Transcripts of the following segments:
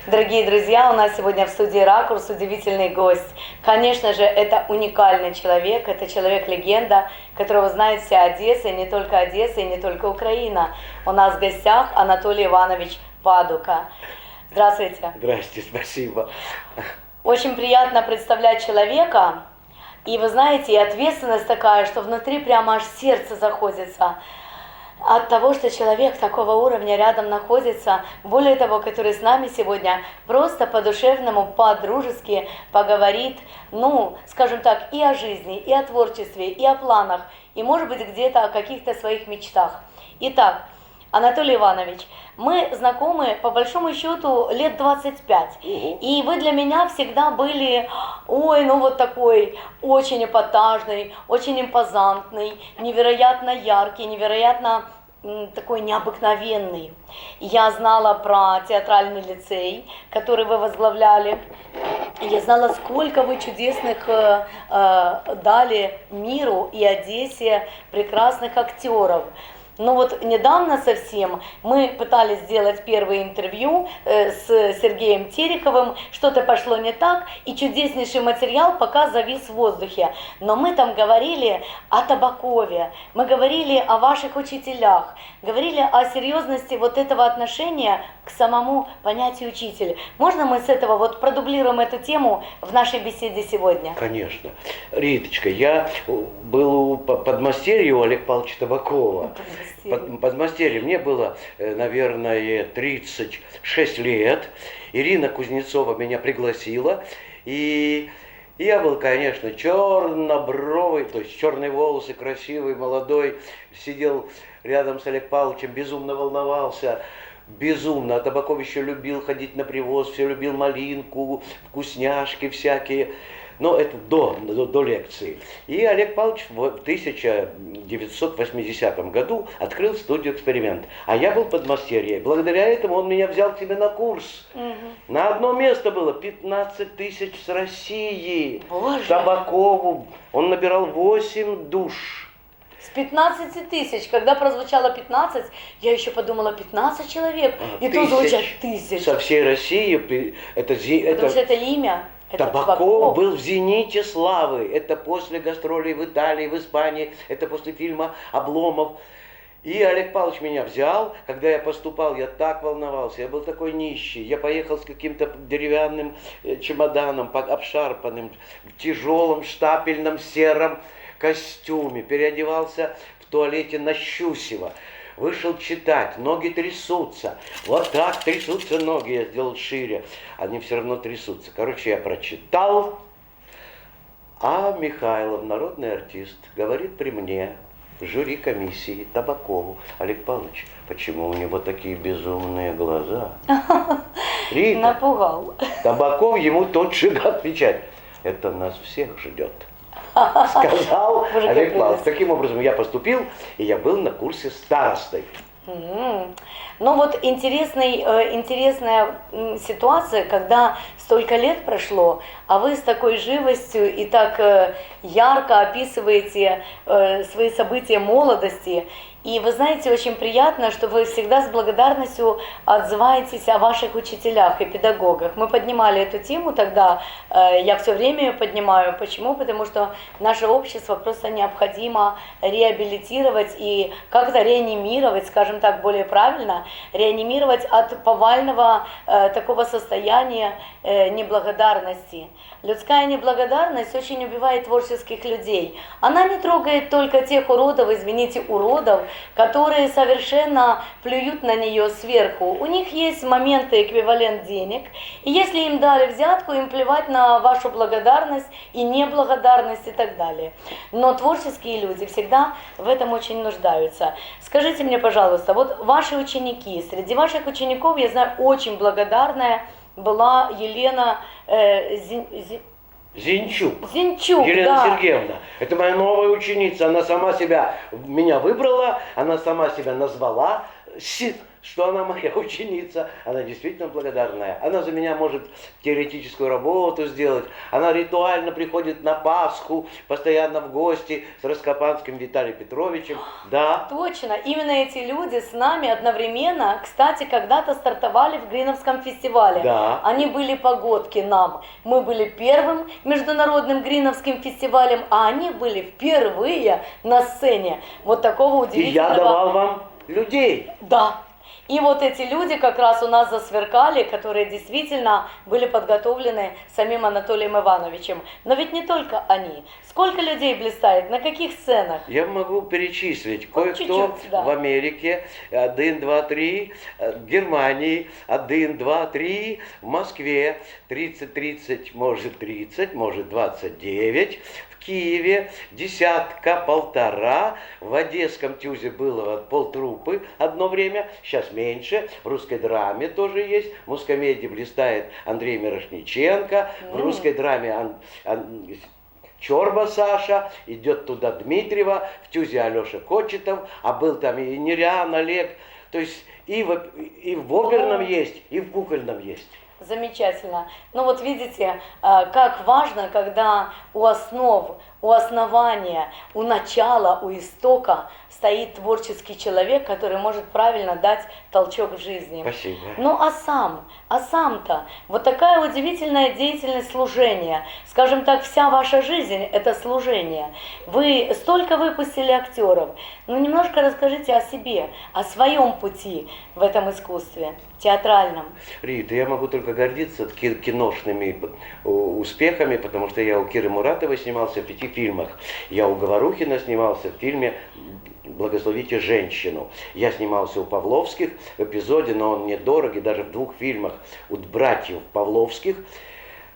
Дорогие друзья, у нас сегодня в студии «Ракурс» удивительный гость. Конечно же, это уникальный человек, это человек-легенда, которого знает вся Одесса, и не только Одесса, и не только Украина. У нас в гостях Анатолий Иванович Падука. Здравствуйте. Здравствуйте, спасибо. Очень приятно представлять человека, и вы знаете, и ответственность такая, что внутри прямо аж сердце заходится от того, что человек такого уровня рядом находится, более того, который с нами сегодня просто по-душевному, по-дружески поговорит, скажем так, и о жизни, и о творчестве, и о планах, и, может быть, где-то о каких-то своих мечтах. Итак, Анатолий Иванович, мы знакомы, по большому счету, лет 25. И вы для меня всегда были, такой очень эпатажный, очень импозантный, невероятно яркий, невероятно такой необыкновенный. Я знала про театральный лицей, который вы возглавляли. Я знала, сколько вы чудесных дали миру и Одессе прекрасных актеров. Но вот недавно совсем мы пытались сделать первое интервью с Сергеем Тереховым, что-то пошло не так, и чудеснейший материал пока завис в воздухе. Но мы там говорили о Табакове, мы говорили о ваших учителях, говорили о серьезности вот этого отношения к самому понятию учитель. Можно мы с этого вот продублируем эту тему в нашей беседе сегодня? Конечно. Риточка, я был у подмастерья у Олега Павловича Табакова. Подмастерье. Мне было, наверное, 36 лет. Ирина Кузнецова меня пригласила. И я был, конечно, чернобровый, то есть черные волосы, красивый, молодой. Сидел рядом с Олегом Павловичем, безумно волновался. Безумно. А Табаков еще любил ходить на привоз, все любил малинку, вкусняшки всякие. Но это до лекции. И Олег Павлович в 1980 году открыл студию «Эксперимент». А я был подмастерье. Благодаря этому он меня взял к себе на курс. На одно место было 15 тысяч с России. Боже. Табакову. Он набирал 8 душ. С 15 тысяч, когда прозвучало 15, я еще подумала 15 человек, и тут звучат тысячи. Со всей России. Потому что это имя. Табаков был в зените славы. Это после гастролей в Италии, в Испании. Это после фильма «Обломов». И Олег Павлович меня взял. Когда я поступал, я так волновался. Я был такой нищий. Я поехал с каким-то деревянным чемоданом, обшарпанным, в тяжелом штапельном сером костюме. Переодевался в туалете на Щусева. Вышел читать, ноги трясутся. Вот так трясутся ноги, я сделал шире. Они все равно трясутся. Короче, я прочитал. А Михайлов, народный артист, говорит при мне, в жюри комиссии, Табакову: Олег Павлович, почему у него такие безумные глаза? Рита, напугал. Табаков ему тот же отвечает: это нас всех ждет. Сказал Олег Павлович. Таким образом я поступил, и я был на курсе старостой. Интересная ситуация, когда столько лет прошло, а вы с такой живостью и так ярко описываете свои события молодости. И вы знаете, очень приятно, что вы всегда с благодарностью отзываетесь о ваших учителях и педагогах. Мы поднимали эту тему тогда, я все время ее поднимаю. Почему? Потому что наше общество просто необходимо реабилитировать и как-то реанимировать, скажем так, более правильно, реанимировать от повального такого состояния неблагодарности. Людская неблагодарность очень убивает творческих людей. Она не трогает только тех уродов, извините, уродов, которые совершенно плюют на нее сверху. У них есть моменты эквивалент денег, и если им дали взятку, им плевать на вашу благодарность и неблагодарность и так далее. Но творческие люди всегда в этом очень нуждаются. Скажите мне, пожалуйста, вот ваши ученики, среди ваших учеников, я знаю, очень благодарная была Елена Зинчук. Елена Сергеевна. Это моя новая ученица. Она сама меня выбрала, она сама себя назвала. что она моя ученица, она действительно благодарная. Она за меня может теоретическую работу сделать, она ритуально приходит на Пасху, постоянно в гости с Раскопанским Виталием Петровичем. Да. Точно, именно эти люди с нами одновременно, кстати, когда-то стартовали в Гриновском фестивале. Да. Они были погодки нам. Мы были первым международным Гриновским фестивалем, а они были впервые на сцене вот такого И удивительного... я давал вам людей. Да. И вот эти люди как раз у нас засверкали, которые действительно были подготовлены самим Анатолием Ивановичем. Но ведь не только они. Сколько людей блистает, на каких сценах? Я могу перечислить. Вот Кое-кто чуть-чуть, да. в Америке, 1, 2, 3, в Германии, 1, 2, 3, в Москве, 30, может 30, может 29, в Киеве десятка, полтора, в Одесском ТЮЗе было полтрупы одно время, сейчас меньше, в русской драме тоже есть, в мускомедии блистает Андрей Мирошниченко, в русской драме Чорба Саша, идет туда Дмитриева, в ТЮЗе Алеша Кочетов, а был там и Нерян Олег, то есть и в оперном есть, и в кукольном есть. Замечательно. Ну вот видите, как важно, когда у основ, у основания, у начала, у истока стоит творческий человек, который может правильно дать толчок в жизни. Спасибо. Ну а сам-то, вот такая удивительная деятельность служения. Скажем так, вся ваша жизнь – это служение. Вы столько выпустили актеров. Ну немножко расскажите о себе, о своем пути в этом искусстве, театральном. Рита, я могу только гордиться киношными успехами, потому что я у Киры Муратовой снимался в 5 фильмах. Я у Говорухина снимался в фильме «Благословите женщину». Я снимался у Павловских в эпизоде, но он мне дорог, и даже в 2 фильмах у братьев Павловских.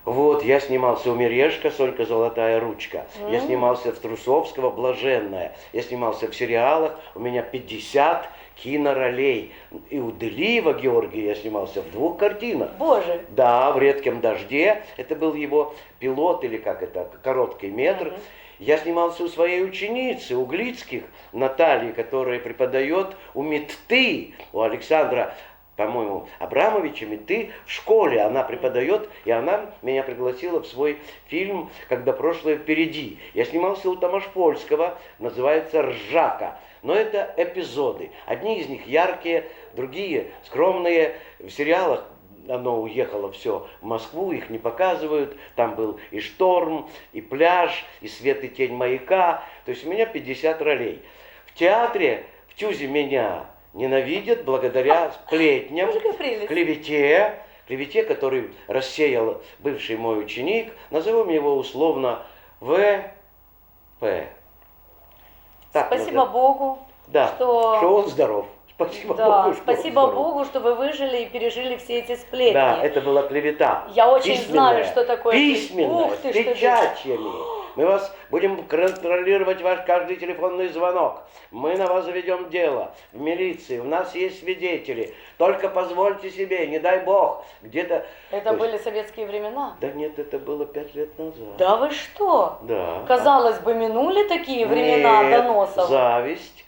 Вот, я снимался у Мережка, «Солька золотая ручка». Я снимался в Трусовского, «Блаженная». Я снимался в сериалах, у меня 50 киноролей. И у Делиева Георгия я снимался в 2 картинах. Боже! Да, в «Редком дожде». Это был его пилот, или как это, короткий метр. Я снимался у своей ученицы, у Глицких, Натальи, которая преподает у Метты, у Александра, по-моему, Абрамовича Метты в школе. Она преподает, и она меня пригласила в свой фильм «Когда прошлое впереди». Я снимался у Томашпольского, называется «Ржака». Но это эпизоды. Одни из них яркие, другие скромные. В сериалах оно уехало все в Москву, их не показывают. Там был и «Шторм», и «Пляж», и «Свет и тень маяка». То есть у меня 50 ролей. В театре, в ТЮЗе меня ненавидят благодаря сплетням, клевете, который рассеял бывший мой ученик. Назовем его условно В.П. Спасибо Богу, да, что он здоров. Спасибо Богу, что спасибо он здоров. Богу, что вы выжили и пережили все эти сплетни. Да, это была клевета. Я очень знаю, что такое письменная, Ух ты, с печатями. Мы вас будем контролировать ваш каждый телефонный звонок. Мы на вас заведем дело в милиции. У нас есть свидетели. Только позвольте себе, не дай бог, где-то... Это были советские времена? Да нет, это было 5 лет назад. Да вы что? Да. Казалось бы, минули такие времена Нет, доносов. Зависть,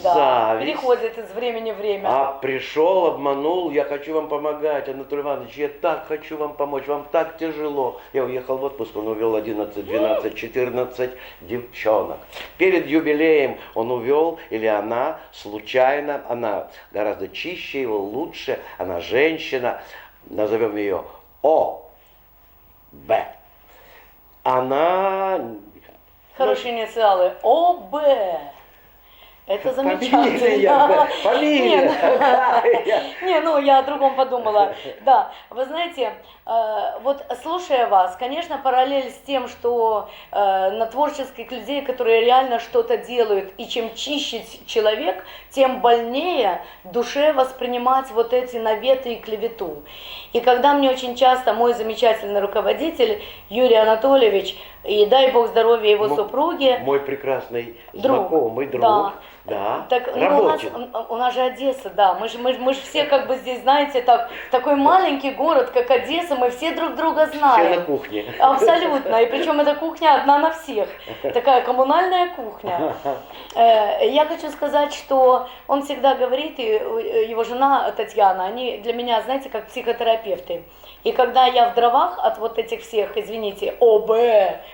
да. Переходит из времени в время. А пришел, обманул, я хочу вам помогать, Анатолий Иванович, я так хочу вам помочь, вам так тяжело. Я уехал в отпуск, он увел 11, 12, 14 девчонок. Перед юбилеем он увел, или она, случайно, она гораздо чище его, лучше, она женщина, назовем ее О.Б. Она... Хорошие инициалы. ОБ. Это замечательно. Фамилия. Не, ну я о другом подумала. Да, вы знаете, вот слушая вас, конечно, параллель с тем, что на творческих людей, которые реально что-то делают, и чем чище человек, тем больнее душе воспринимать вот эти наветы и клевету. И когда мне очень часто мой замечательный руководитель Юрий Анатольевич, и дай Бог здоровья его супруге, мой прекрасный знакомый друг. Да, Так, ну, работен. у нас же Одесса, да. Мы ж все как бы здесь, знаете, такой маленький город, как Одесса, мы все друг друга Все знаем. на кухне. Абсолютно. И причем эта кухня одна на всех. Такая коммунальная кухня. Я хочу сказать, что он всегда говорит, и его жена Татьяна, они для меня, знаете, как психотерапевты. И когда я в дровах от вот этих всех, извините, ОБ,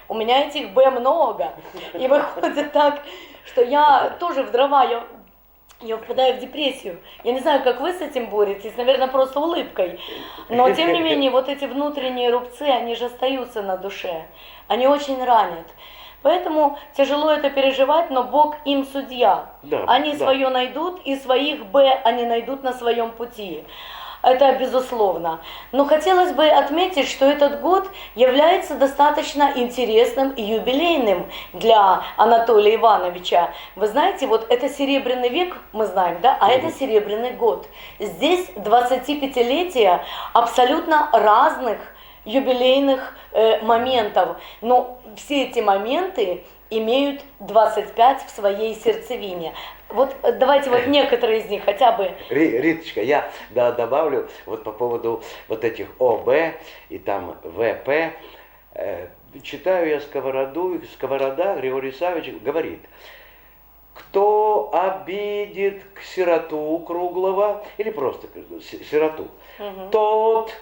у меня этих Б много. И выходит так, что я тоже в дрова, я впадаю в депрессию. Я не знаю, как вы с этим боретесь, наверное, просто улыбкой. Но, тем не менее, вот эти внутренние рубцы, они же остаются на душе. Они очень ранят. Поэтому тяжело это переживать, но Бог им судья. Да, Они да. свое найдут, и своих Б они найдут на своем пути. Это безусловно. Но хотелось бы отметить, что этот год является достаточно интересным и юбилейным для Анатолия Ивановича. Вы знаете, вот это Серебряный век, мы знаем, да, а это Серебряный год. Здесь 25-летие абсолютно разных юбилейных моментов. Но все эти моменты имеют 25 в своей сердцевине. Вот давайте вот некоторые из них хотя бы. Риточка, я добавлю вот по поводу вот этих ОБ и там ВП. Читаю я Сковорода Григорий Савич говорит: кто обидит к сироту круглого, или просто сироту, тот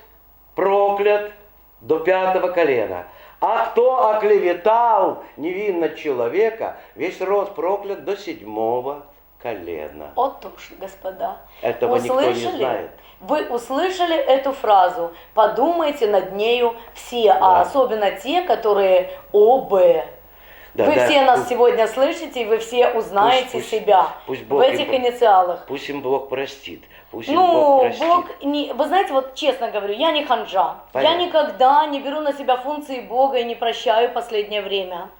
проклят до 5-го колена. А кто оклеветал невинно человека, весь род проклят до 7-го колена. Вот уж, господа. Этого никто не знает. Вы услышали эту фразу, подумайте над нею все, а особенно те, которые ОБ. Да, вы да, все нас сегодня слышите, и вы все узнаете себя в этих инициалах. Пусть им Бог простит. Пусть им Ну, Бог простит. вы знаете, вот честно говорю, я не ханжа. Понятно. Я никогда не беру на себя функции Бога и не прощаю последнее время.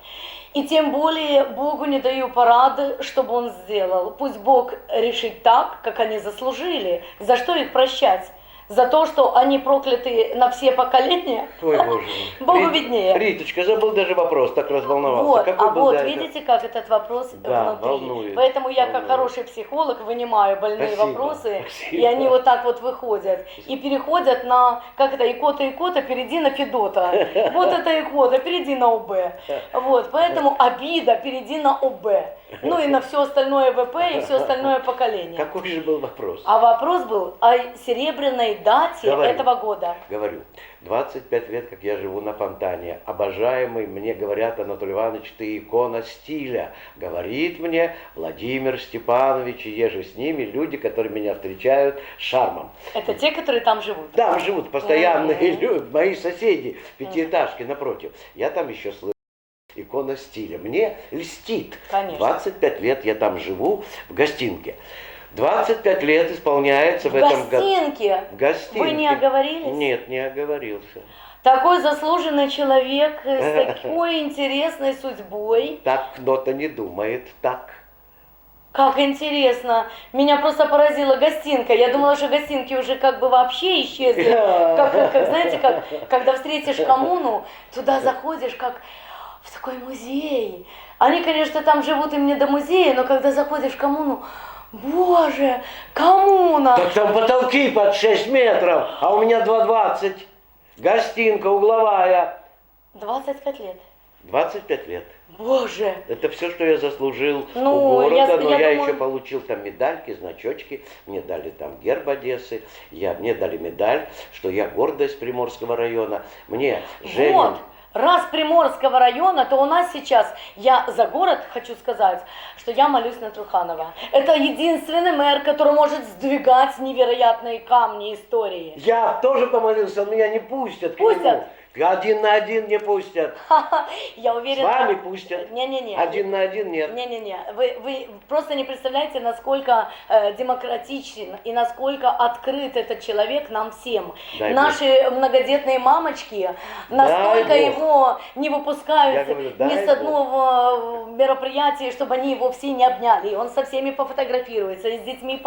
И тем более Богу не даю парады, чтобы Он сделал. Пусть Бог решит так, как они заслужили. За что их прощать? За то, что они прокляты на все поколения? Ой, Боже мой. Богу виднее. Риточка, забыл даже вопрос, так разволновался. Вот, Какой был дальше? видите, как этот вопрос Да, внутри. волнует. Поэтому я, как Волнует. хороший психолог, вынимаю больные Спасибо, вопросы, спасибо. и они вот так вот выходят. И переходят на, как это, икота, перейди на Федота. Вот это икота, перейди на ОБ. Вот, поэтому обида, перейди на ОБ. Ну и на все остальное ВП и все остальное поколение. Какой же был вопрос? А вопрос был о серебряной дате этого года. Говорю, 25 лет, как я живу на Фонтане. Обожаемый, мне говорят: Анатолий Иванович, ты икона стиля. Говорит мне Владимир Степанович, и еже с ними люди, которые меня встречают с шармом. Это те, которые там живут? Там живут постоянные люди, мои соседи, пятиэтажки напротив. Я там еще слышу. Икона стиля. Мне льстит. Конечно. 25 лет я там живу в гостинке. 25 лет исполняется в этом году. В гостинке. Вы не оговорились? Нет, не оговорился. Такой заслуженный человек с такой интересной судьбой. Так кто-то не думает так. Как интересно. Меня просто поразила гостинка. Я думала, что гостинки уже как бы вообще исчезли. Как знаете, когда встретишь коммуну, туда заходишь, как в такой музей. Они, конечно, там живут им не до музея, но когда заходишь в коммуну, боже, коммуна! Так там потолки под 6 метров, а у меня 2,20. Гостинка угловая. 25 лет. 25 лет. Боже! Это все, что я заслужил у Ну, города, я но я думаю... еще получил там медальки, значочки, мне дали там герб Одессы, мне дали медаль, что я гордость Приморского района. Мне Женя... Вот! Раз Приморского района, то у нас сейчас, я за город хочу сказать, что я молюсь на Труханова. Это единственный мэр, который может сдвигать невероятные камни истории. Я тоже помолился, но меня не пустят. Пустят? Один на один не пустят. Я уверена... С вами пустят. Не-не-не. Один на один нет. Не-не-не. Вы просто не представляете, насколько демократичен и насколько открыт этот человек нам всем. Наши многодетные мамочки настолько его не выпускают ни с одного мероприятия, чтобы они его все не обняли. И он со всеми пофотографируется, и с детьми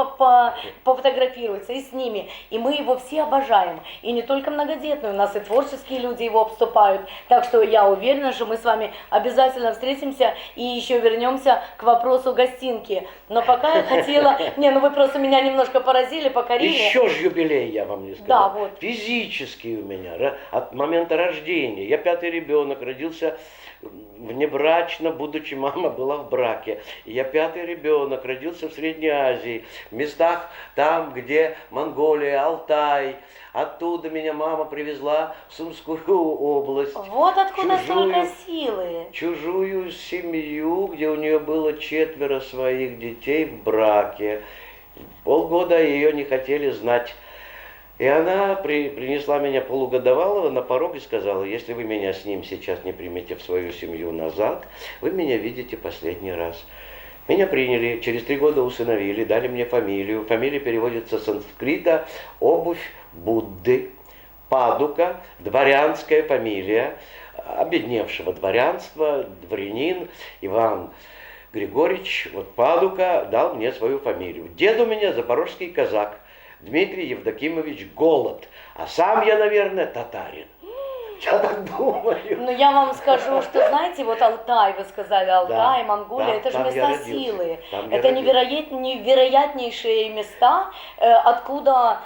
пофотографируется, и с ними. И мы его все обожаем. И не только многодетные, у нас и творческие люди люди его обступают. Так что я уверена, что мы с вами обязательно встретимся и еще вернемся к вопросу гостинки. Но пока я хотела... Не, ну вы просто меня немножко поразили, покорили. Еще ж юбилей я вам не сказал. Да, вот. Физический у меня, от момента рождения. Я 5-й ребенок, родился внебрачно, будучи мама была в браке. И я 5-й ребенок, родился в Средней Азии, в местах там, где Монголия, Алтай. Оттуда меня мама привезла в Сумскую область. Вот откуда столько силы. Чужую семью, где у нее было 4 своих детей в браке. Полгода ее не хотели знать. И она принесла меня полугодовалого на порог и сказала: если вы меня с ним сейчас не примете в свою семью назад, вы меня видите последний раз. Меня приняли, через 3 года усыновили, дали мне фамилию. Фамилия переводится с санскрита «обувь Будды». Падука, дворянская фамилия, обедневшего дворянства, дворянин Иван Григорьевич, вот Падука дал мне свою фамилию. Дед у меня запорожский казак, Дмитрий Евдокимович Голод, а сам я, наверное, татарин. Я так думаю. Ну, я вам скажу, что, знаете, вот Алтай, вы сказали, Алтай, Да, Монголия, да, это же там я места родился, силы. там я Это родился. невероятнейшие места, откуда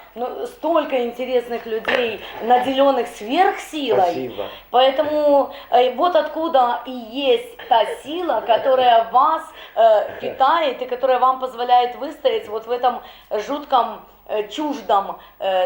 столько интересных людей, наделенных сверхсилой. Спасибо. Поэтому вот откуда и есть та сила, которая вас питает и которая вам позволяет выстоять вот в этом жутком, чуждом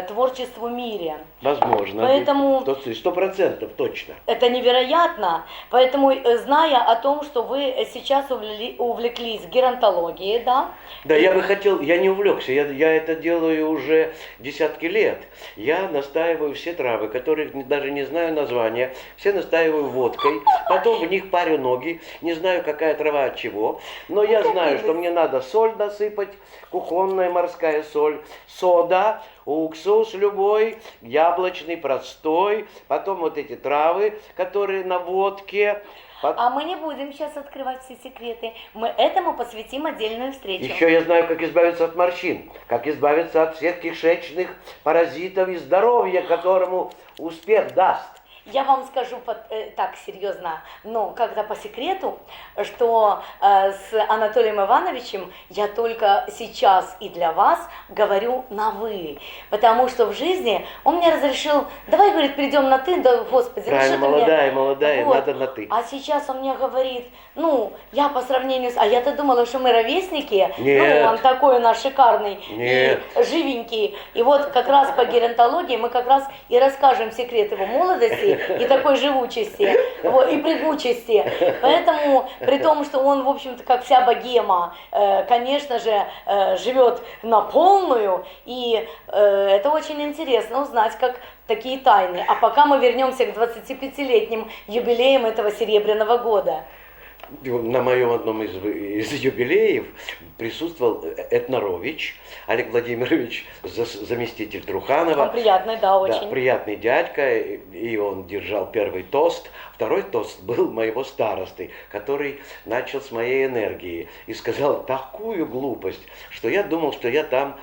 творчеству мире. Возможно. Поэтому 100% точно. это невероятно. Поэтому, зная о том, что вы сейчас увлеклись геронтологией, да? Да, я бы хотел, я не увлекся, я это делаю уже десятки лет. Я настаиваю все травы, которых даже не знаю названия, все настаиваю водкой, потом в них парю ноги, не знаю, какая трава от чего, но я знаю, что мне надо соль насыпать, кухонная морская соль, сода, уксус любой, яблочный, простой, потом вот эти травы, которые на водке. А мы не будем сейчас открывать все секреты. Мы этому посвятим отдельную встречу. Еще я знаю, как избавиться от морщин, как избавиться от всех кишечных паразитов и здоровья, которому успех даст. Я вам скажу так серьезно, но как-то по секрету, что с Анатолием Ивановичем я только сейчас и для вас говорю на «вы». Потому что в жизни он мне разрешил, давай, говорит, перейдем на «ты», да, господи, Правильно, ну что ты мне... молодая, Вот. надо на «ты». А сейчас он мне говорит, ну, я по сравнению с... А я-то думала, что мы ровесники. Нет. Ну, он такой у нас шикарный Нет. и живенький. И вот как раз по геронтологии мы как раз и расскажем секрет его молодости и такой живучести, вот, и прыгучести. Поэтому, при том, что он, в общем-то, как вся богема, конечно же, живет на полную, и это очень интересно узнать, как такие тайны. А пока мы вернемся к 25-летним юбилеям этого серебряного года. На моем одном из юбилеев присутствовал Этнорович, Олег Владимирович, заместитель Труханова. Он приятный, да, очень. Да, приятный дядька, и он держал первый тост. Второй тост был моего старосты, который начал с моей энергии и сказал такую глупость, что я думал, что я там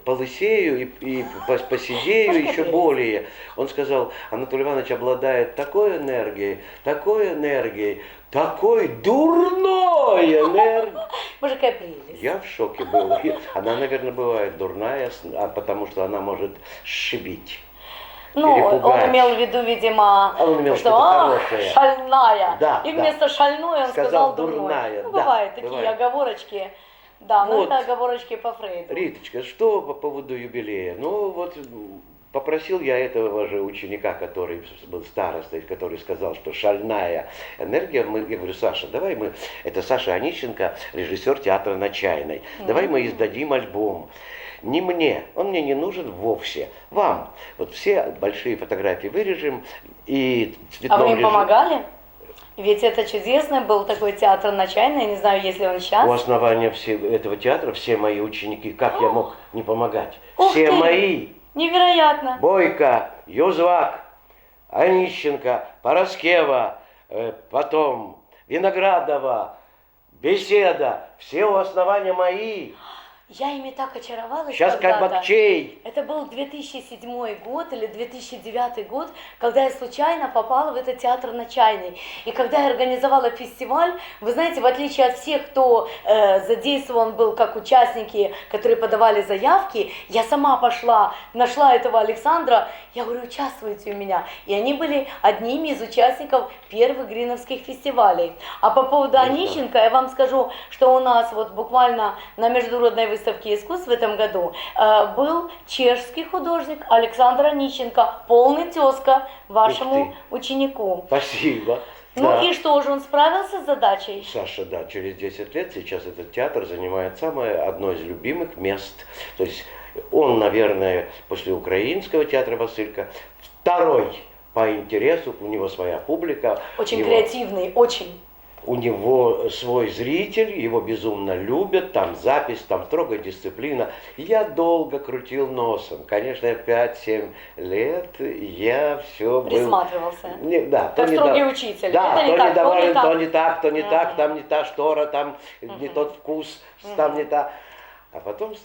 полысею и посидею еще более. Он сказал: Анатолий Иванович обладает такой энергией, такой дурной энергией. Боже, какая прелесть. Я в шоке был. Она, наверное, бывает дурная, потому что она может сшибить. Ну, перепугать. он имел в виду, видимо, Он имел что что-то хорошее. шальная. Да, И да. вместо шальной он сказал дурной. дурная. Ну, Да, бывают такие бывает. оговорочки. Да, но Вот. это оговорочки по Фрейду. Риточка, что по поводу юбилея? Ну, вот попросил я этого же ученика, который был старостой, который сказал, что шальная энергия. Я говорю: Саша, давай мы... Это Саша Онищенко, режиссер театра на Чайной. Давай мы издадим альбом. Не мне, он мне не нужен вовсе. Вам. Вот все большие фотографии вырежем и в А цветном вы им режиме. помогали? Ведь это чудесный был такой театр на Чайной, я не знаю, есть ли он сейчас. У основания этого театра все мои ученики. Как я мог не помогать? Ух Все ты! мои. Невероятно. Бойко, Юзвак, Онищенко, Пороскева, потом Виноградова, Беседа. Все у основания мои. Я ими так очаровалась Сейчас как когда-то. Бакчей. Это был 2007 год или 2009 год, когда я случайно попала в этот театр на Чайной. И когда я организовала фестиваль, вы знаете, в отличие от всех, кто задействован был как участники, которые подавали заявки, я сама пошла, нашла этого Александра, я говорю, участвуйте у меня. И они были одними из участников первых гриновских фестивалей. А по поводу Онищенко, я вам скажу, что у нас вот буквально на международной выставке искусств в этом году был чешский художник Александр Онищенко, полный тезка вашему ученику. Спасибо. Ну да. и что же, он справился с задачей? Саша, да, через 10 лет сейчас этот театр занимает одно из любимых мест. То есть он, наверное, после Украинского театра Василька второй по интересу, у него своя публика. Очень креативный, очень. У него свой зритель, его безумно любят, там запись, там строгая дисциплина. Я долго крутил носом. Конечно, 5-7 лет я все был... Присматривался. Да, как строгий учитель. Да, это не то так, недоволен, то то не так, то не так, там не та штора, там не тот вкус, там не та... А потом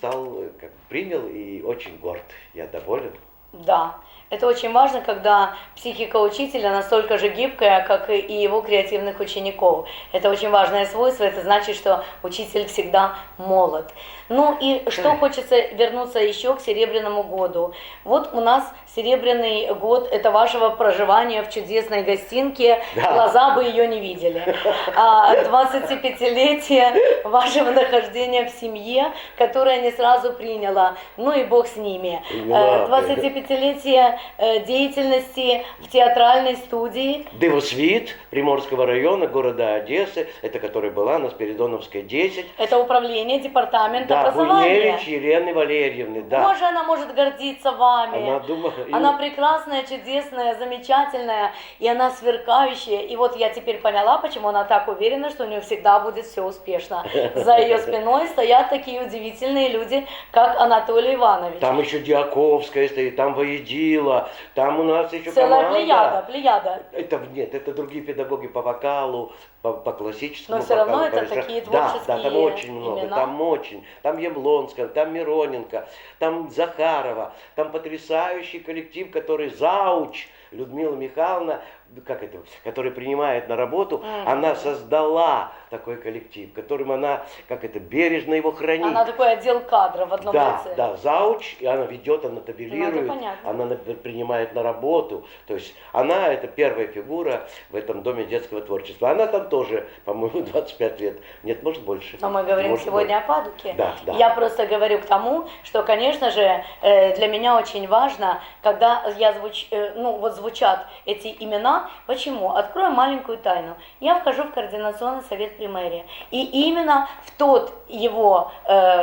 принял и очень горд. Я доволен. Да. Это очень важно, когда психика учителя настолько же гибкая, как и его креативных учеников. Это очень важное свойство, это значит, что учитель всегда молод. Ну и что хочется вернуться еще к Серебряному году. Вот у нас Серебряный год, это вашего проживания в чудесной гостинке, да. Глаза бы ее не видели. 25-летие вашего нахождения в семье, которая не сразу приняла, ну и бог с ними. 25-летие деятельности в театральной студии. Дивосвіт Приморского района, города Одессы, это которая была на Спиридоновской 10. Это управление департамента да, образования. Буйневич Елены Валерьевны, да. Боже, она может гордиться вами. Она прекрасная, чудесная, замечательная, и она сверкающая. И вот я теперь поняла, почему она так уверена, что у нее всегда будет все успешно. За ее спиной стоят такие удивительные люди, как Анатолий Иванович. Там еще Дьяковская стоит, там Воедила, там у нас еще целая команда. плеяда. Нет, это другие педагоги по вокалу, по классическому но все вокалу. равно это такие творческие да, там очень много, имена. Там Яблонская, там Мироненко, там Захарова, там потрясающий коллектив, который зауч Людмила Михайловна, который принимает на работу, она создала такой коллектив, которым она, бережно его хранит. Она такой отдел кадров в одном лице. Да, зауч, и она ведет, она табелирует, она принимает на работу. То есть она это первая фигура в этом доме детского творчества. Она там тоже, по-моему, 25 лет. Нет, может больше. Но мы говорим сегодня о Падуке. Да. Я просто говорю к тому, что, конечно же, для меня очень важно, когда звучат эти имена. Почему? Открою маленькую тайну. Я вхожу в Координационный совет при мэрии. И именно в тот его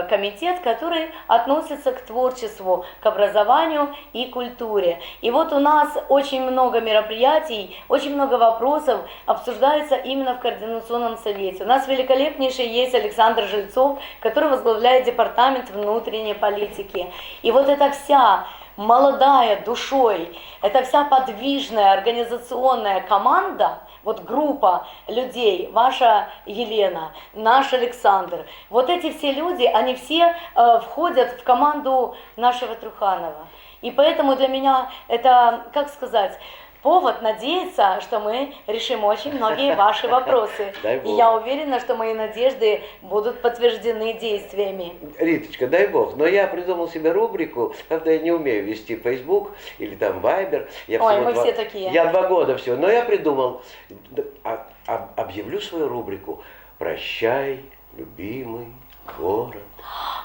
комитет, который относится к творчеству, к образованию и культуре. И вот у нас очень много мероприятий, очень много вопросов обсуждается именно в Координационном совете. У нас великолепнейший есть Александр Жильцов, который возглавляет департамент внутренней политики. И вот эта вся молодая душой, это вся подвижная организационная команда, вот группа людей, ваша Елена, наш Александр, вот эти все люди, они все входят в команду нашего Труханова. И поэтому для меня это, повод надеяться, что мы решим очень многие ваши вопросы. И я уверена, что мои надежды будут подтверждены действиями. Риточка, дай бог. Но я придумал себе рубрику, правда, я не умею вести Facebook или там Viber. Все такие. Я 2 года всего. Но я придумал, объявлю свою рубрику «Прощай, любимый город».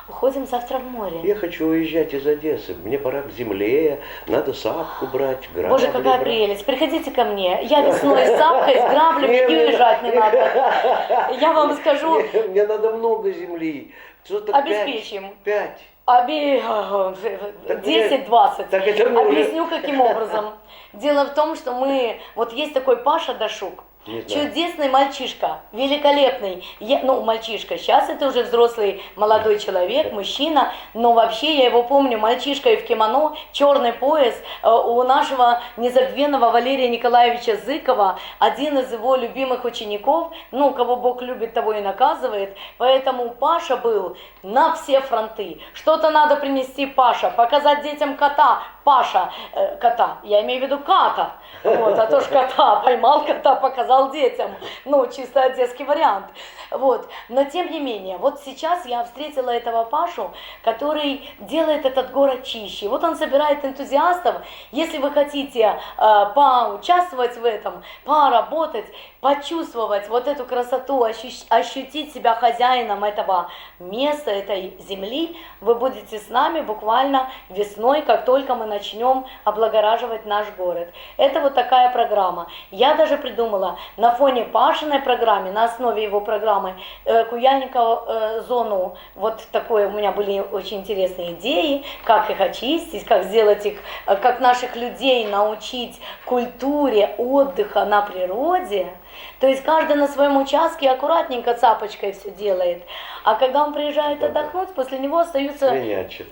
Уходим завтра в море. Я хочу уезжать из Одессы. Мне пора к земле. Надо сапку брать, грабли. Боже, какая прелесть. Приходите ко мне. Я весной с сапкой, с граблями, и уезжать не надо. Я вам скажу... Мне надо много земли. Обеспечим. 5. 10-20. Объясню, каким образом. Дело в том, что есть такой Паша Дашук. Не знаю. Чудесный мальчишка, великолепный. Ну, мальчишка, сейчас это уже взрослый молодой человек, мужчина, но вообще я его помню, мальчишка и в кимоно, черный пояс. У нашего незабвенного Валерия Николаевича Зыкова, один из его любимых учеников, ну, кого Бог любит, того и наказывает, поэтому Паша был на все фронты. Что-то надо принести, Паша, показать детям кота, Паша, кота, я имею в виду ката, вот, а то ж кота, поймал кота, показал детям, ну, чисто одесский вариант, вот, но тем не менее, вот сейчас я встретила этого Пашу, который делает этот город чище, вот он собирает энтузиастов, если вы хотите поучаствовать в этом, поработать, почувствовать вот эту красоту, ощутить себя хозяином этого места, этой земли, вы будете с нами буквально весной, как только мы начнем облагораживать наш город. Это вот такая программа. Я даже придумала на фоне Пашиной программы, на основе его программы Куяльникова зону, вот такое у меня были очень интересные идеи, как их очистить, как сделать их, как наших людей научить культуре отдыха на природе. То есть каждый на своем участке аккуратненько цапочкой все делает. А когда он приезжает отдохнуть, после него остаются... Свинячит.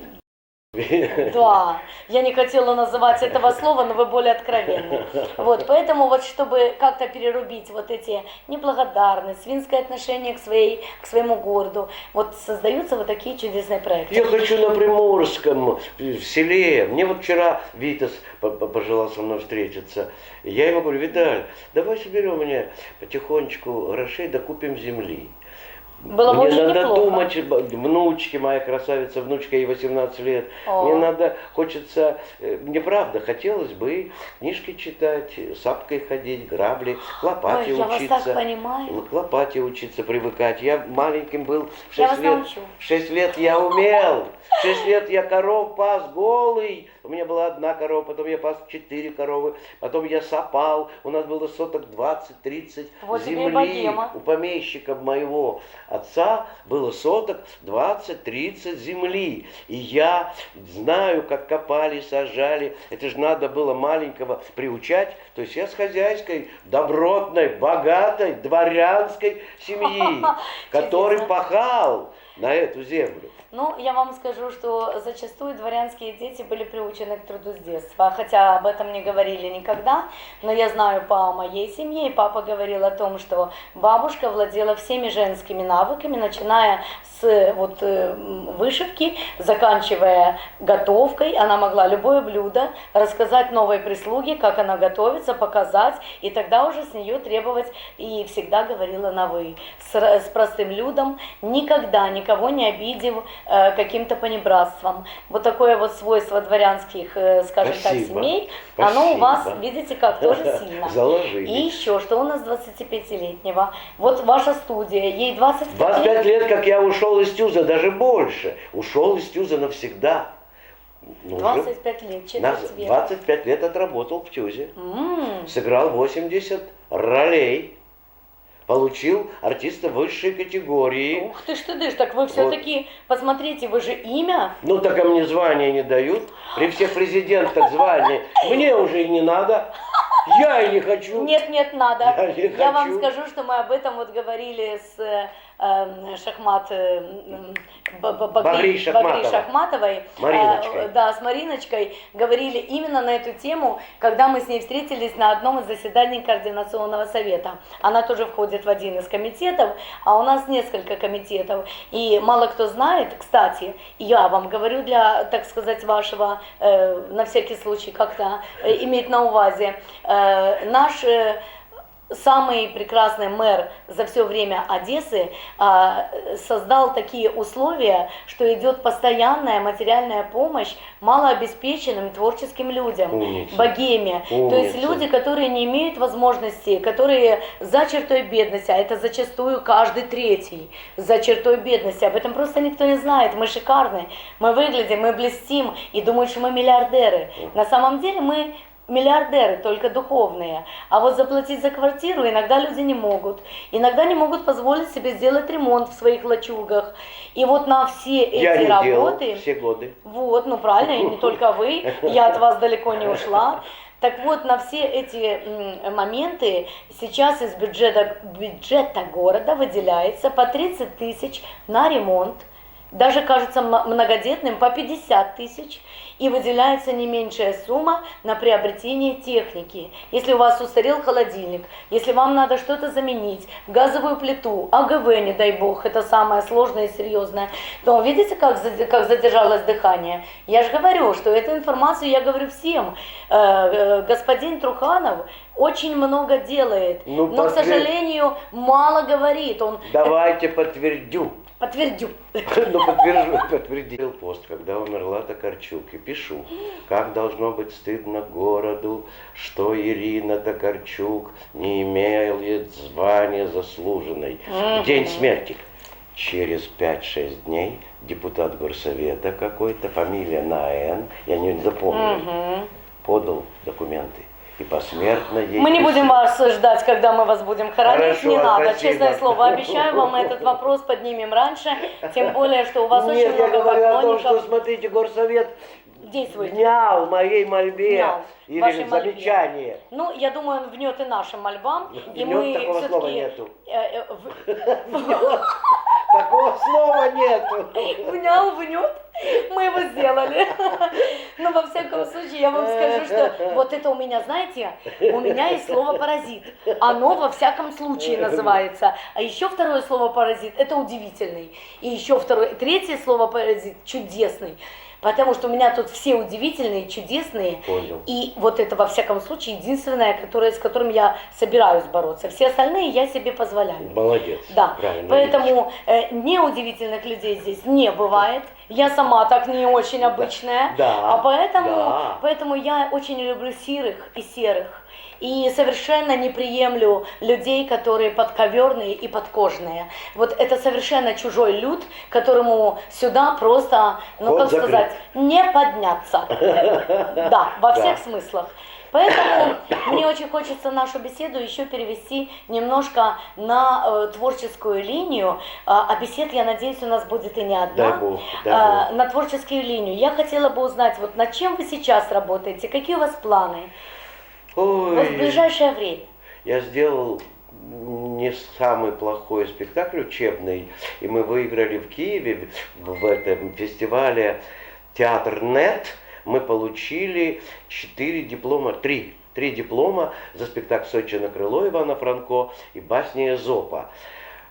Да, я не хотела называть этого слова, но вы более откровенны. Вот, поэтому вот чтобы как-то перерубить вот эти неблагодарность, свинское отношение к своему городу, вот создаются вот такие чудесные проекты. Я хочу на Приморском, в селе. Мне вот вчера Витас пожелал со мной встретиться. Я ему говорю: Виталь, давай соберем мне потихонечку грошей, да купим земли. Было бы Мне очень надо неплохо. думать, внучке, моя красавица, внучка, ей 18 лет. Мне надо, хочется, мне правда, хотелось бы книжки читать, сапкой ходить, грабли, к лопате Ой, я учиться. вас так понимаю. К лопате учиться, привыкать. Я маленьким был, в Я 6 вас лет. научу. В 6 лет я умел. В 6 лет я коров пас голый. У меня была одна корова, потом я пас 4 коровы, потом я сапал. У нас было соток 20-30 Вот тебе и земли. богема. У помещика моего отца было соток 20-30 земли. И я знаю, как копали, сажали. Это же надо было маленького приучать. То есть я с хозяйской, добротной, богатой, дворянской семьи, который пахал на эту землю. Ну, я вам скажу, что зачастую дворянские дети были приучены к труду с детства, хотя об этом не говорили никогда, но я знаю по моей семье, и папа говорил о том, что бабушка владела всеми женскими навыками, начиная с вот, вышивки, заканчивая готовкой, она могла любое блюдо рассказать новой прислуге, как она готовится, показать, и тогда уже с нее требовать, и всегда говорила на «вы». С простым людом, никогда никого не обидев, каким-то понебратством. Вот такое вот свойство дворянских, скажем так, семей, оно у вас, видите, как тоже сильно. Заложили. И еще, что у нас 25-летнего? Вот ваша студия, ей 25 лет. 25 лет, как я ушел из ТЮЗа, даже больше. Ушел из ТЮЗа навсегда. 25 лет, четверть века. 25 лет отработал в ТЮЗе. Сыграл 80 ролей. Получил артиста высшей категории. Ух ты ж ты дышь, так вы все-таки, посмотрите, вы же имя. Ну так а мне звания не дают. При всех президентах звания. Мне уже и не надо. Я и не хочу. Нет, надо. Я вам хочу. скажу, что мы об этом вот говорили с Багри Шахматовой, Мариночкой. да, с Мариночкой, говорили именно на эту тему, когда мы с ней встретились на одном из заседаний Координационного совета. Она тоже входит в один из комитетов, а у нас несколько комитетов. И мало кто знает, кстати, я вам говорю для, так сказать, вашего, на всякий случай как-то иметь на увазе, наш самый прекрасный мэр за все время Одессы создал такие условия, что идет постоянная материальная помощь малообеспеченным творческим людям, богеме. То есть люди, которые не имеют возможности, которые за чертой бедности, а это зачастую каждый третий за чертой бедности, об этом просто никто не знает. Мы шикарны, мы выглядим, мы блестим и думают, что мы миллиардеры. На самом деле мы миллиардеры, только духовные. А вот заплатить за квартиру иногда люди не могут. Иногда не могут позволить себе сделать ремонт в своих лачугах. И вот на все эти работы... Делал все годы. Вот, ну правильно, и не только вы. Я от вас далеко не ушла. Так вот, на все эти моменты сейчас из бюджета города выделяется по 30 тысяч на ремонт, даже, кажется, многодетным по 50 тысяч, и выделяется не меньшая сумма на приобретение техники. Если у вас устарел холодильник, если вам надо что-то заменить, газовую плиту, АГВ, не дай бог, это самое сложное и серьезное, то видите, как задержалось дыхание? Я же говорю, что эту информацию я говорю всем. Господин Труханов очень много делает, но, к сожалению, мало говорит. Давайте подтвердю. Подтвердю. Ну, подтвердил пост, когда умерла Токарчук. И пишу, как должно быть стыдно городу, что Ирина Токарчук не имеет звания заслуженной. В день смерти. Через 5-6 дней депутат горсовета какой-то, фамилия на Н, я не запомнил, подал документы. И посмертно ей... Мы не будем вас ждать, когда мы вас будем хоронить, Хорошо, не надо, спасибо. честное слово, обещаю вам, этот вопрос поднимем раньше, тем более, что у вас очень много я говорю о том, поклонников. что, смотрите, горсовет Действует. внял моей мольбе Внял или вашей мольбе. замечание. Ну, я думаю, он внет и нашим мольбам, и Внет, мы такого слова все-таки... нету. Такого слова нету. Внял, внет, мы его сделали. Но во всяком случае, я вам скажу, что вот это у меня, знаете, у меня есть слово «паразит». Оно во всяком случае называется. А еще второе слово «паразит» – это удивительный. И еще третье слово «паразит» – чудесный. Потому что у меня тут все удивительные, чудесные. Понял. И вот это, во всяком случае, единственное, с которым я собираюсь бороться. Все остальные я себе позволяю. Молодец. Да. Правильно. Поэтому неудивительных людей здесь не бывает. Я сама так не очень обычная. Да. А поэтому, Да. поэтому я очень люблю сирых и серых. И совершенно не приемлю людей, которые подковерные и подкожные. Вот это совершенно чужой люд, которому сюда просто, ну Вход как закрыт. сказать, не подняться. Да, во всех смыслах. Поэтому мне очень хочется нашу беседу еще перевести немножко на творческую линию. А бесед, я надеюсь, у нас будет и не одна. Дай Бог, дай Бог. На творческую линию. Я хотела бы узнать, вот над чем вы сейчас работаете, какие у вас планы? Ой, Вот в ближайшее время. я сделал не самый плохой спектакль учебный, и мы выиграли в Киеве в этом фестивале «Театр НЕТ». Мы получили 4 диплома, 3 диплома за спектакль «Сочи крыло» Ивана Франко и «Басни Эзопа».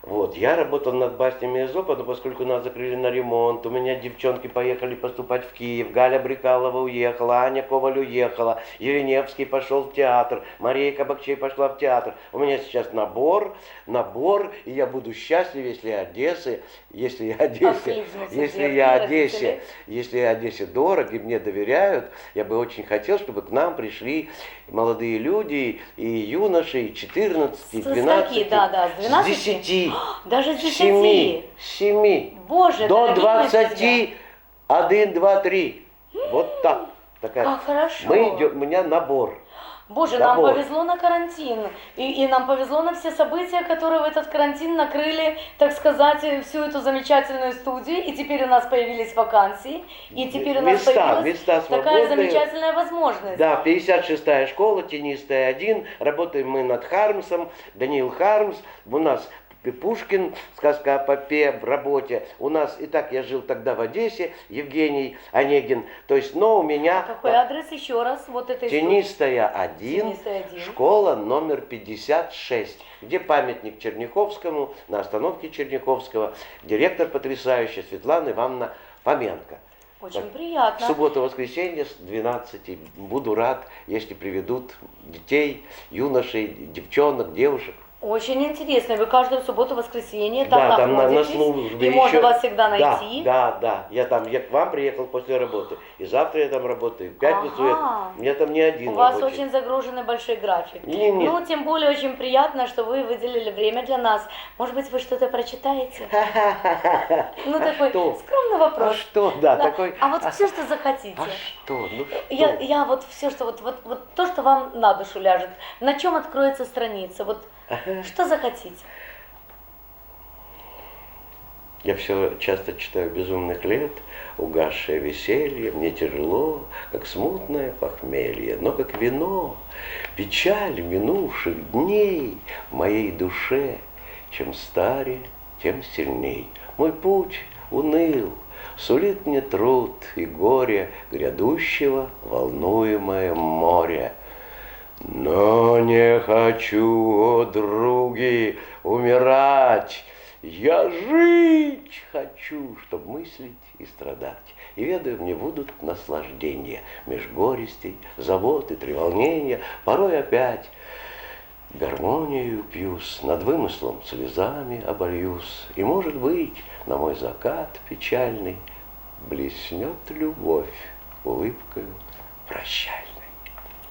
Вот, я работал над баснями Эзопа, но поскольку нас закрыли на ремонт, у меня девчонки поехали поступать в Киев, Галя Брикалова уехала, Аня Коваль уехала, Ереневский пошел в театр, Мария Кабакчей пошла в театр. У меня сейчас набор, и я буду счастлив, если я Одессе дорог и мне доверяют. Я бы очень хотел, чтобы к нам пришли молодые люди, и юноши, и 14, и 12, с 12? с 10. Даже с 10? 7. Боже, до дорогие мои 21, 2, 3. Вот так. Такая. Как хорошо. У меня набор. Боже, нам повезло на карантин, и нам повезло на все события, которые в этот карантин накрыли, так сказать, всю эту замечательную студию, и теперь у нас появились вакансии, и теперь у нас появилась такая замечательная возможность. Да, 56-я школа, тенистая 1, работаем мы над Хармсом, Даниил Хармс, у нас Пушкин, сказка о попе в работе. У нас, и так я жил тогда в Одессе, Евгений Онегин. То есть, но у меня... Какой адрес еще раз? Вот этой Тенистая 1, школа номер 56, где памятник Черняховскому, на остановке Черняховского, директор потрясающий Светлана Ивановна Фоменко. Очень приятно. В субботу-воскресенье с 12. Буду рад, если приведут детей, юношей, девчонок, девушек. Очень интересно. Вы каждую субботу-воскресенье там там находитесь, на службе. И можно вас всегда найти. Да. Я к вам приехал после работы. И завтра я там работаю. В пятницу у меня там не один У вас рабочий. очень загруженный большой график. Нет. Ну, тем более очень приятно, что вы выделили время для нас. Может быть, вы что-то прочитаете? Ну, такой скромный вопрос. А что? Да, такой... А вот все, что захотите. А что? Ну что? Я вот все, что вот то, что вам на душу ляжет. На чем откроется страница? Вот что захотите? Я все часто читаю «Безумных лет», угасшее веселье, мне тяжело, как смутное похмелье, но как вино, печаль минувших дней в моей душе, чем старе, тем сильней. Мой путь уныл, сулит мне труд и горе грядущего волнуемое море. Но не хочу, о други, умирать. Я жить хочу, чтоб мыслить и страдать. И ведаю, мне будут наслаждения меж горестей, забот и треволнения. Порой опять гармонию пьюсь, над вымыслом слезами обольюсь. И, может быть, на мой закат печальный блеснет любовь улыбкою прощальной.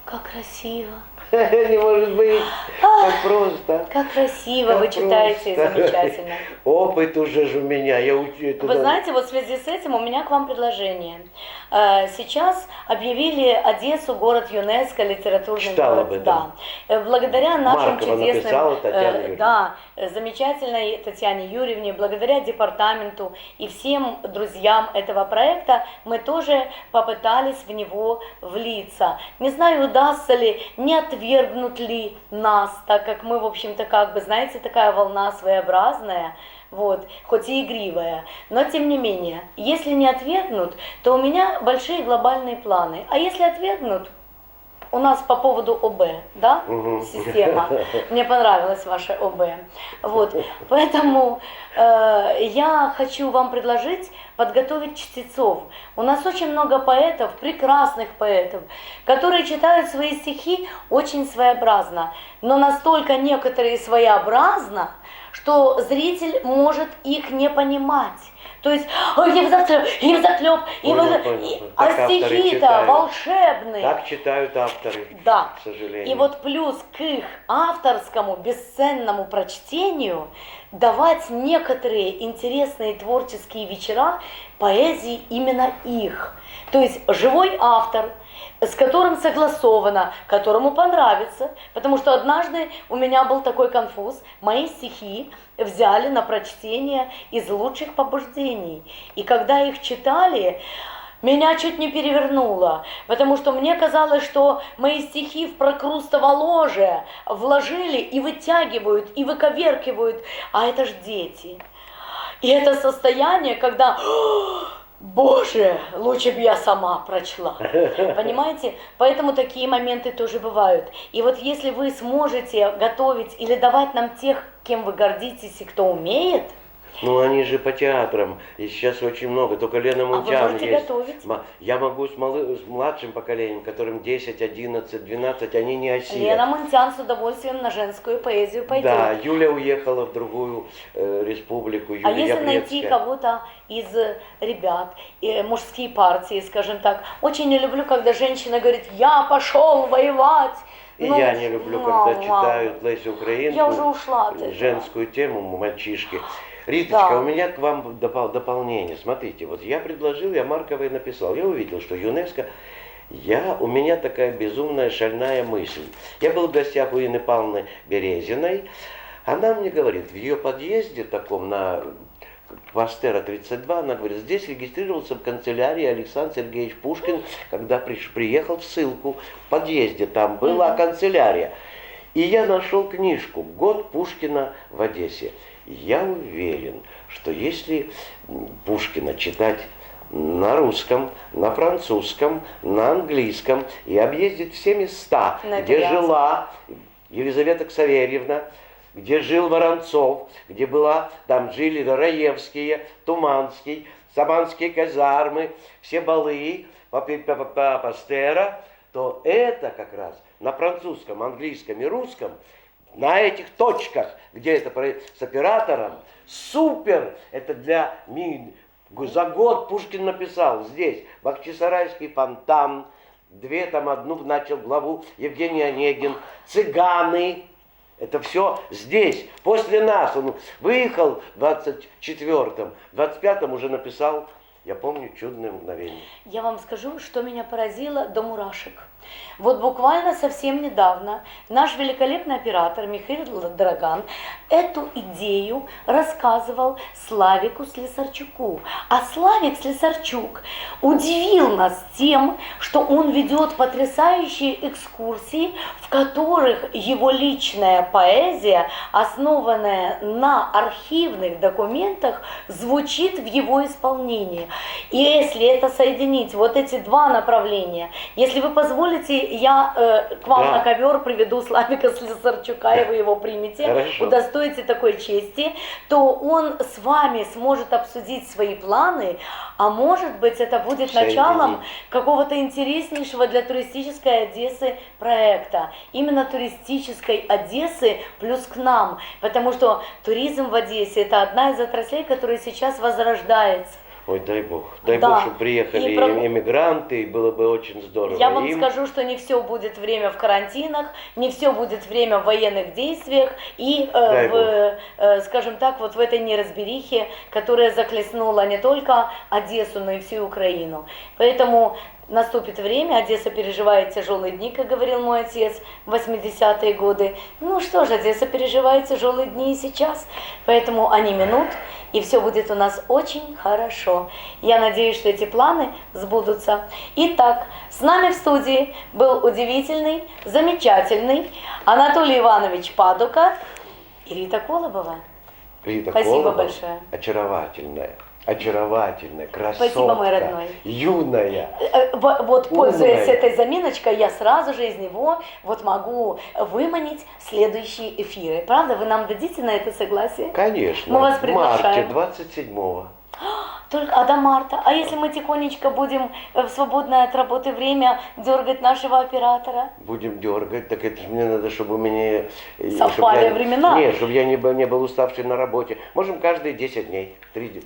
Как красиво. Не может быть, так просто. Как красиво Как вы читаете, просто. замечательно. Опыт уже же у меня, я учу. Вы знаете, вот в связи с этим у меня к вам предложение. Сейчас объявили Одессу город ЮНЕСКО, литературный Читала город. об этом. Да. Благодаря нашим Маркова написала Татьяна Юрьевна. да, замечательной Татьяне Юрьевне, благодаря департаменту и всем друзьям этого проекта мы тоже попытались в него влиться. Не знаю, удастся ли, не отвергнут ли нас, так как мы, в общем-то, как бы, знаете, такая волна своеобразная, вот, хоть и игривая, но тем не менее, если не отвергнут, то у меня большие глобальные планы, а если отвергнут, у нас по поводу ОБ, да, система, мне понравилась ваша ОБ, вот, поэтому я хочу вам предложить подготовить чтецов. У нас очень много поэтов, прекрасных поэтов, которые читают свои стихи очень своеобразно, но настолько некоторые своеобразно, что зритель может их не понимать. То есть, Евзаклёп, а стихи-то волшебные. Так читают авторы, да. к сожалению. И вот плюс к их авторскому бесценному прочтению давать некоторые интересные творческие вечера поэзии именно их. То есть живой автор, с которым согласовано, которому понравится. Потому что однажды у меня был такой конфуз. Мои стихи взяли на прочтение из лучших побуждений. И когда их читали, меня чуть не перевернуло. Потому что мне казалось, что мои стихи в прокрустово ложе вложили и вытягивают, и выковеркивают. А это ж дети. И это состояние, когда... Боже, лучше бы я сама прочла. Понимаете? Поэтому такие моменты тоже бывают. И вот если вы сможете готовить или давать нам тех, кем вы гордитесь и кто умеет. Ну, они же по театрам, и сейчас очень много, только Лена Мунтян можете есть. Готовить? Я могу с младшим поколением, которым 10, 11, 12, они не осилят. Лена Мунтян с удовольствием на женскую поэзию пойдет. Да, Юля уехала в другую республику, Юлия А если Яблецкая. найти кого-то из ребят, мужские партии, скажем так. Очень не люблю, когда женщина говорит, я пошел воевать. И я не люблю, когда читают Лесю Украинку, я уже ушла от этого. Женскую тему, мальчишки. Риточка, Да. у меня к вам дополнение. Смотрите, вот я предложил, я Марковой написал, я увидел, что ЮНЕСКО, у меня такая безумная шальная мысль. Я был в гостях у Инны Павловны Березиной, она мне говорит, в ее подъезде таком на Пастера 32, она говорит, здесь регистрировался в канцелярии Александр Сергеевич Пушкин, когда приехал в ссылку, в подъезде там была канцелярия. И я нашел книжку «Год Пушкина в Одессе». Я уверен, что если Пушкина читать на русском, на французском, на английском и объездить все места, где жила Елизавета Ксаверьевна, где жил Воронцов, где там жили Раевские, Туманский, Саманские казармы, все балы Пастера, то это как раз на французском, английском и русском, на этих точках, где это с оператором, супер, это за год Пушкин написал здесь, Бахчисарайский фонтан, одну начал главу Евгений Онегин, цыганы, это все здесь, после нас, он выехал в 24-м, в 25-м уже написал, я помню, «Чудное мгновение». Я вам скажу, что меня поразило до мурашек. Вот буквально совсем недавно наш великолепный оператор Михаил Драган эту идею рассказывал Славику Слесарчуку. А Славик Слесарчук удивил нас тем, что он ведет потрясающие экскурсии, в которых его личная поэзия, основанная на архивных документах, звучит в его исполнении. И если это соединить, вот эти два направления, если вы позволите, я к вам на ковер приведу Славика Слесарчука, и вы его примете, удостоите такой чести, то он с вами сможет обсудить свои планы, а может быть это будет началом какого-то интереснейшего для туристической Одессы проекта. Именно туристической Одессы плюс к нам, потому что туризм в Одессе это одна из отраслей, которая сейчас возрождается. Ой, дай бог, чтобы приехали эмигранты, было бы очень здорово. Я вам скажу, что не все будет время в карантинах, не все будет время в военных действиях и, скажем так, вот в этой неразберихе, которая захлестнула не только Одессу, но и всю Украину. Поэтому наступит время, Одесса переживает тяжелые дни, как говорил мой отец, в 80-е годы. Ну что ж, Одесса переживает тяжелые дни и сейчас, поэтому они минут, и все будет у нас очень хорошо. Я надеюсь, что эти планы сбудутся. Итак, с нами в студии был удивительный, замечательный Анатолий Иванович Падука и Рита Колобова. Спасибо большое. Очаровательная, красотка, спасибо, мой родной. Юная. Вот, пользуясь этой заминочкой, я сразу же из него вот могу выманить следующие эфиры. Правда, вы нам дадите на это согласие? Конечно. Мы вас приглашаем. В марте 27-го. Только до марта. А если мы тихонечко будем в свободное от работы время дергать нашего оператора? Будем дергать, так это же мне надо, чтобы у меня... Совпали времена? Нет, чтобы я не был уставший на работе. Можем каждые 10 дней. 3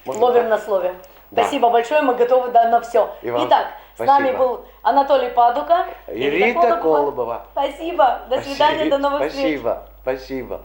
Ловим на слове. Да. Спасибо большое, мы готовы на все. Итак, с нами был Анатолий Падука и Рита Колобова. Спасибо, до свидания, до новых встреч. Спасибо.